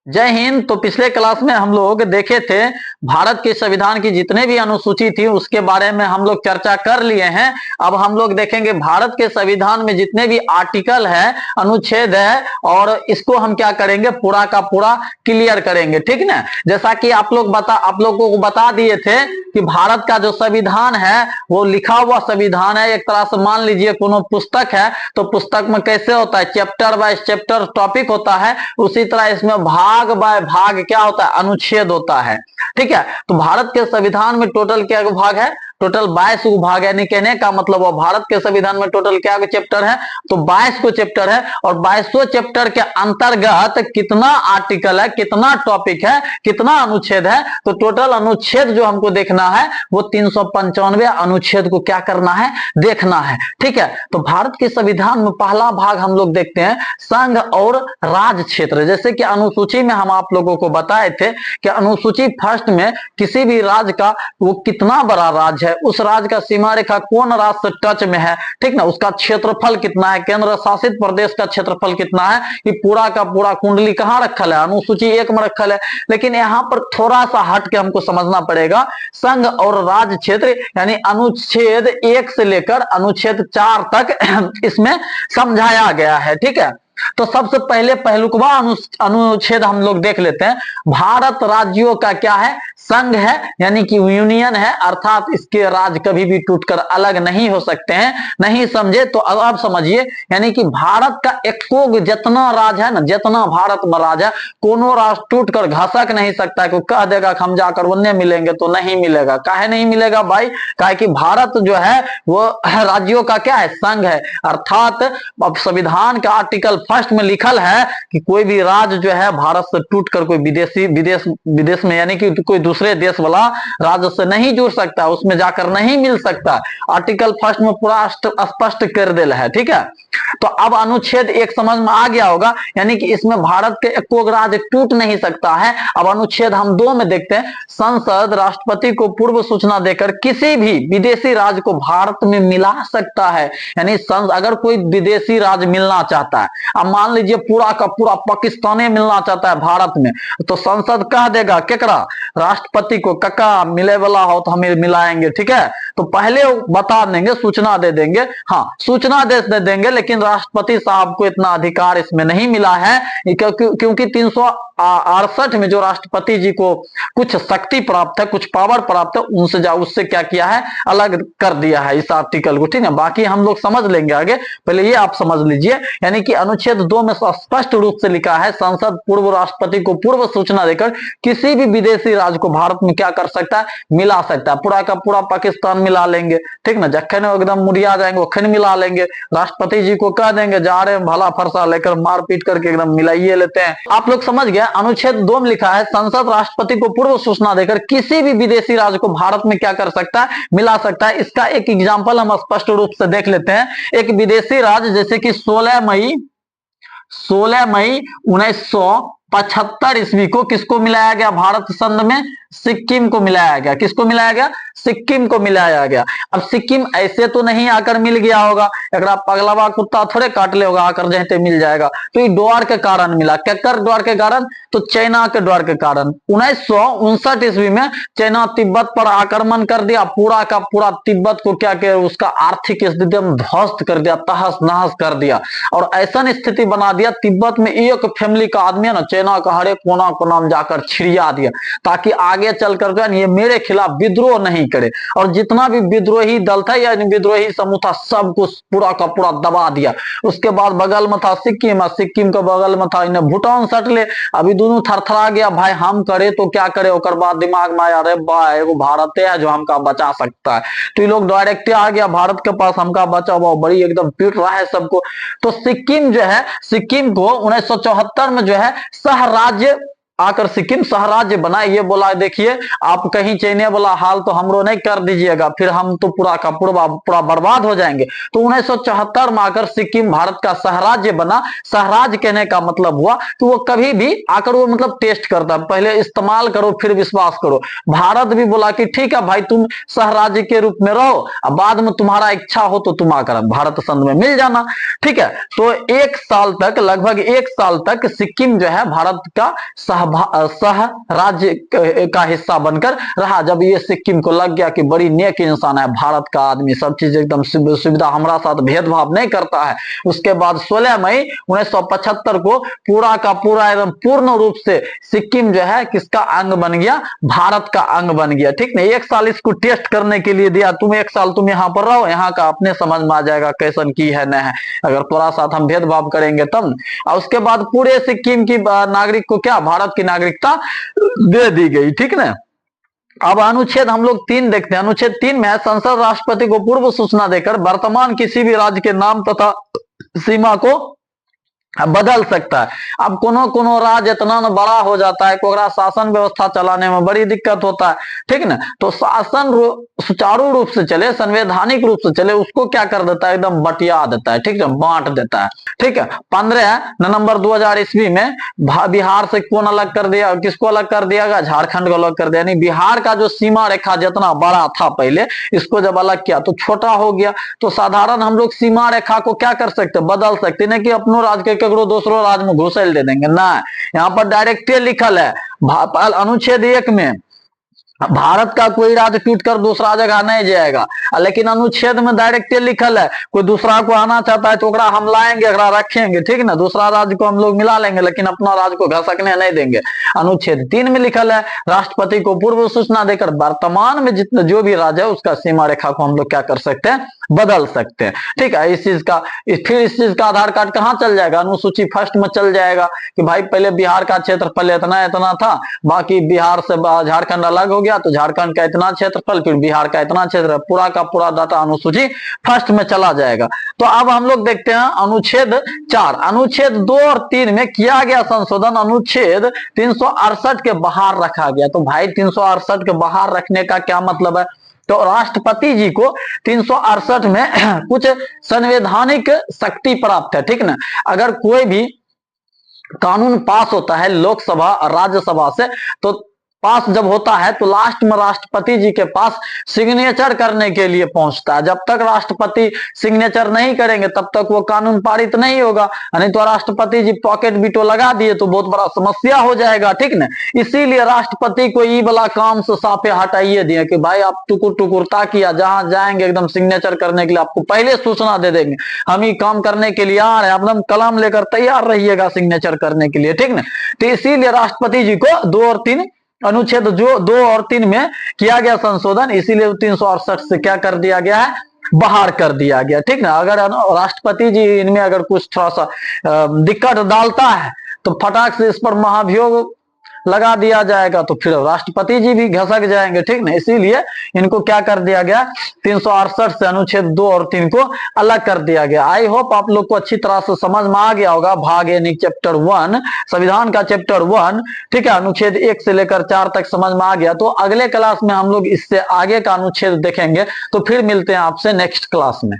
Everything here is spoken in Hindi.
जय हिंद। तो पिछले क्लास में हम लोग देखे थे भारत के संविधान की जितने भी अनुसूची थी उसके बारे में हम लोग चर्चा कर लिए हैं। अब हम लोग देखेंगे भारत के संविधान में जितने भी आर्टिकल है, अनुच्छेद है, और इसको हम क्या करेंगे, पूरा का पूरा क्लियर करेंगे। ठीक ना। जैसा कि आप लोगों को बता दिए थे कि भारत का जो संविधान है वो लिखा हुआ संविधान है। एक तरह से मान लीजिए कोनो पुस्तक है तो पुस्तक में कैसे होता है, चैप्टर बाय चैप्टर टॉपिक होता है, उसी तरह इसमें भाग बाय भाग क्या होता है, अनुच्छेद होता है। ठीक है। तो भारत के संविधान में टोटल क्या भाग है, टोटल 22 भाग है। यानी कहने का मतलब वो भारत के संविधान में टोटल क्या चैप्टर है, तो 22 को चैप्टर है। और 22 चैप्टर के अंतर्गत कितना आर्टिकल है, कितना टॉपिक है, कितना अनुच्छेद है, तो टोटल अनुच्छेद जो हमको देखना है वो 395 अनुच्छेद को क्या करना है, देखना है। ठीक है। तो भारत के संविधान में पहला भाग हम लोग देखते हैं संघ और राज्य क्षेत्र। जैसे कि अनुसूची में हम आप लोगों को बताए थे कि अनुसूची फर्स्ट में किसी भी राज्य का वो कितना बड़ा राज्य है, उस राज्य का सीमा रेखा कौन राज्य से टच में है, ठीक ना, उसका क्षेत्रफल कितना है, केंद्र शासित प्रदेश का क्षेत्रफल कितना है, ये पूरा का पूरा कुंडली कहां रखल है, अनुसूची 1 में रखल है। लेकिन यहां पर थोड़ा सा हट के हमको समझना पड़ेगा, संघ और राज्य क्षेत्र यानी अनुच्छेद 1 से लेकर अनुच्छेद 4 तक इसमें समझाया गया है। ठीक है। तो सबसे पहले पहलुकवा अनुच्छेद हम लोग देख लेते हैं। भारत राज्यों का क्या है, संघ है, यानी कि यूनियन है, अर्थात इसके राज्य कभी भी टूटकर अलग नहीं हो सकते हैं। नहीं समझे तो अब समझिए, यानी कि भारत का एको जितना राज्य है ना, जितना भारत में राज्य है, कोनो राज्य टूटकर घसक नहीं सकता है। कोई कह देगा कि हम जाकर उन्हें मिलेंगे, तो नहीं मिलेगा। काहे नहीं मिलेगा भाई, काहे कि भारत जो है वो राज्यों का क्या है, संघ है। अर्थात अब संविधान का आर्टिकल फर्स्ट में लिखल है कि कोई भी राज्य जो है भारत से टूटकर कोई विदेश में यानी कि कोई दूसरे देश वाला राज्य से नहीं जुड़ सकता, उसमें जाकर नहीं मिल सकता। आर्टिकल फर्स्ट में पूरा स्पष्ट कर दिया है। ठीक है। तो अब अनुच्छेद 1 समझ में आ गया होगा, यानी कि इसमें भारत के एको राज्य टूट नहीं सकता है। अब अनुच्छेद हम 2 में देखते हैं, संसद राष्ट्रपति को पूर्व सूचना देकर किसी भी विदेशी राज्य को भारत में मिला सकता है। यानी अगर कोई विदेशी राज्य मिलना चाहता है, अब मान लीजिए पूरा का पूरा पाकिस्तानी मिलना चाहता है भारत में, तो संसद कह देगा केकरा, राष्ट्रपति को, कका मिले वाला हो तो हमें मिलाएंगे। ठीक है। तो पहले बता देंगे, सूचना दे देंगे, हाँ सूचना दे देंगे, लेकिन राष्ट्रपति साहब को इतना अधिकार इसमें नहीं मिला है, क्योंकि 368 में जो राष्ट्रपति जी को कुछ शक्ति प्राप्त है, कुछ पावर प्राप्त है, उससे क्या किया है, अलग कर दिया है इस आर्टिकल को। ठीक है। बाकी हम लोग समझ लेंगे आगे, पहले ये आप समझ लीजिए। यानी कि अनुच्छेद 2 में स्पष्ट रूप से लिखा है, संसद पूर्व राष्ट्रपति को पूर्व सूचना देकर किसी भी विदेशी राज्य को भारत में क्या कर सकता है, मिला सकता है। पूरा का पूरा पाकिस्तान मिला लेंगे, ठीक ना, जखन एकदम मुड़िया जाएंगे वखन मिला लेंगे। राष्ट्रपति जी को कह देंगे जा रहे भला फरसा लेकर मारपीट करके एकदम मिलाइए लेते हैं। आप लोग समझ गए। अनुच्छेद 2 में लिखा है, संसद राष्ट्रपति को पूर्व सूचना देकर किसी भी विदेशी राज्य को भारत में क्या कर सकता है, मिला सकता है। इसका एक एग्जाम्पल हम स्पष्ट रूप से देख लेते हैं। एक विदेशी राज्य जैसे कि 16 मई 1975 ईस्वी को किसको मिलाया गया, भारत संघ में सिक्किम को मिलाया गया। किसको मिलाया गया, सिक्किम को मिलाया गया। अब सिक्किम ऐसे तो नहीं आकर मिल गया होगा, अगर आप पगलावा कुत्ता थोड़े काट ले होगा आकर जहते मिल जाएगा। तो ये द्वार के कारण मिला। केकर द्वार के कारण, तो चाइना के द्वार के कारण। 1959 ईस्वी में चाइना तिब्बत पर आक्रमण कर दिया, पूरा का पूरा तिब्बत को क्या किया, उसका आर्थिक स्थिति में ध्वस्त कर दिया, तहस नहस कर दिया, और ऐसा स्थिति बना दिया तिब्बत में एक फैमिली का आदमी है ना, चाइना का हर एक कोना कोना में जाकर छिड़िया दिया, ताकि आगे चलकर ये मेरे खिलाफ विद्रोह नहीं करे। और जितना भी विद्रोही दल था या विद्रोही समूह था, सबको पूरा का पूरा दबा दिया। उसके बाद बगल में था सिक्किम, सिक्किम के बगल में था इन्हें भूटान सट ले। अभी दोनों थरथरा गया, भाई हम करे तो क्या करे। और बाद दिमाग में आया, अरे भाई वो भारत है जो हमका बचा सकता है। तो ये लोग डायरेक्ट आ गया भारत के पास, हमका बचा हुआ बड़ी एकदम पीट रहा है सबको। तो सिक्किम जो है, सिक्किम को 1974 में जो है सह राज्य आकर सिक्किम सहराज्य बना, ये बोला देखिए आप कहीं चाहिए वाला हाल तो हमरो नहीं कर दीजिएगा, फिर हम तो पूरा का पूरा बर्बाद हो जाएंगे। तो 1974 में आकर सिक्किम भारत का सहराज्य बना। सहराज्य कहने का मतलब हुआ कि वो कभी भी आकर वो मतलब टेस्ट करता, पहले इस्तेमाल करो फिर विश्वास करो। भारत भी बोला कि ठीक है भाई तुम सहराज्य के रूप में रहो, अब बाद में तुम्हारा इच्छा हो तो तुम आकर भारत संघ में मिल जाना, ठीक है। तो एक साल तक, लगभग एक साल तक सिक्किम जो है भारत का सह राज्य का हिस्सा बनकर रहा। जब ये सिक्किम को लग गया कि बड़ी नेक इंसान है, भारत का आदमी, सब चीज एकदम सुविधा, हमारा साथ भेदभाव नहीं करता है, उसके बाद 16 मई 1975 को पूरा का पूरा एकदम पूर्ण रूप से सिक्किम जो है किसका अंग बन गया, भारत का अंग बन गया, ठीक नहीं। एक साल इसको टेस्ट करने के लिए दिया, तुम एक साल तुम यहाँ पर रहो, यहाँ का अपने समझ में आ जाएगा कैसन की है न है, अगर थोड़ा साथ हम भेदभाव करेंगे तब। और उसके बाद पूरे सिक्किम की नागरिक को क्या, भारत की नागरिकता दे दी गई, ठीक ना। अब अनुच्छेद हम लोग 3 देखते हैं। अनुच्छेद 3 में है, संसद राष्ट्रपति को पूर्व सूचना देकर वर्तमान किसी भी राज्य के नाम तथा सीमा को बदल सकता है। अब कोनो राज्य इतना न बड़ा हो जाता है, कोगरा शासन व्यवस्था चलाने में बड़ी दिक्कत होता है, ठीक ना। तो शासन सुचारू रूप से चले, संवैधानिक रूप से चले, उसको क्या कर देता है, एकदम बटिया देता है, ठीक है, बांट देता है, ठीक है। 15 नवंबर 2000 ईस्वी में बिहार से कौन अलग कर दिया, किसको अलग कर दिया गया, झारखंड को अलग कर दिया। यानी बिहार का जो सीमा रेखा जितना बड़ा था पहले, इसको जब अलग किया तो छोटा हो गया। तो साधारण हम लोग सीमा रेखा को क्या कर सकते, बदल सकते, नहीं कि अपनों राज्य के दूसरों राज्य में घुसेल दे देंगे ना। यहाँ पर डायरेक्ट लिखल है अनुच्छेद 1 में, भारत का कोई राज्य टूटकर दूसरा जगह नहीं जाएगा, लेकिन अनुच्छेद में डायरेक्ट लिखल है कोई दूसरा को आना चाहता है तो हम लाएंगे, रखेंगे, ठीक ना, दूसरा राज्य को हम लोग मिला लेंगे, लेकिन अपना राज्य को घसकने नहीं देंगे। अनुच्छेद 3 में लिखल है, राष्ट्रपति को पूर्व सूचना देकर वर्तमान में जितने जो भी राज्य है उसका सीमा रेखा को हम लोग क्या कर सकते हैं, बदल सकते हैं, ठीक है। इस चीज का फिर इस चीज का आधार कार्ड कहाँ चल जाएगा, अनुसूची फर्स्ट में चल जाएगा कि भाई पहले बिहार का क्षेत्रफल इतना इतना था, बाकी बिहार से झारखंड अलग हो गया तो झारखंड का इतना क्षेत्रफल, फिर बिहार का इतना क्षेत्र, पूरा का पूरा डाटा अनुसूची फर्स्ट में चला जाएगा। तो अब हम लोग देखते हैं अनुच्छेद 4। अनुच्छेद 2 और 3 में किया गया संशोधन, अनुच्छेद 368 के बाहर रखा गया। तो भाई 368 के बाहर रखने का क्या मतलब है, तो राष्ट्रपति जी को 368 में कुछ संवैधानिक शक्ति प्राप्त है, ठीक ना। अगर कोई भी कानून पास होता है लोकसभा और राज्यसभा से, तो पास जब होता है तो लास्ट में राष्ट्रपति जी के पास सिग्नेचर करने के लिए पहुंचता है। जब तक राष्ट्रपति सिग्नेचर नहीं करेंगे तब तक वो कानून पारित नहीं होगा, नहीं तो राष्ट्रपति जी पॉकेट बीटो लगा दिए तो बहुत बड़ा समस्या हो जाएगा, ठीक ना। इसीलिए राष्ट्रपति को ये वाला काम से साफे हटाइए दिए कि भाई आप टुकुर टुकुर ताकिया, जहां जाएंगे एकदम सिग्नेचर करने के लिए आपको पहले सूचना दे देंगे, हम ये काम करने के लिए आ रहे हैं, एकदम कलम लेकर तैयार रहिएगा सिग्नेचर करने के लिए, ठीक ना। तो इसीलिए राष्ट्रपति जी को 2 और 3 अनुच्छेद जो 2 और 3 में किया गया संशोधन, इसीलिए 368 से क्या कर दिया गया है, बाहर कर दिया गया, ठीक ना। अगर राष्ट्रपति जी इनमें अगर कुछ थोड़ा सा दिक्कत डालता है तो फटाक से इस पर महाभियोग लगा दिया जाएगा, तो फिर राष्ट्रपति जी भी घसक जाएंगे, ठीक ना। इसीलिए इनको क्या कर दिया गया, 368 से अनुच्छेद 2 और 3 को अलग कर दिया गया। आई होप आप लोग को अच्छी तरह से समझ में आ गया होगा। भाग यानी चैप्टर 1 संविधान का चैप्टर 1, ठीक है, अनुच्छेद 1 से लेकर 4 तक समझ में आ गया। तो अगले क्लास में हम लोग इससे आगे का अनुच्छेद देखेंगे, तो फिर मिलते हैं आपसे नेक्स्ट क्लास में।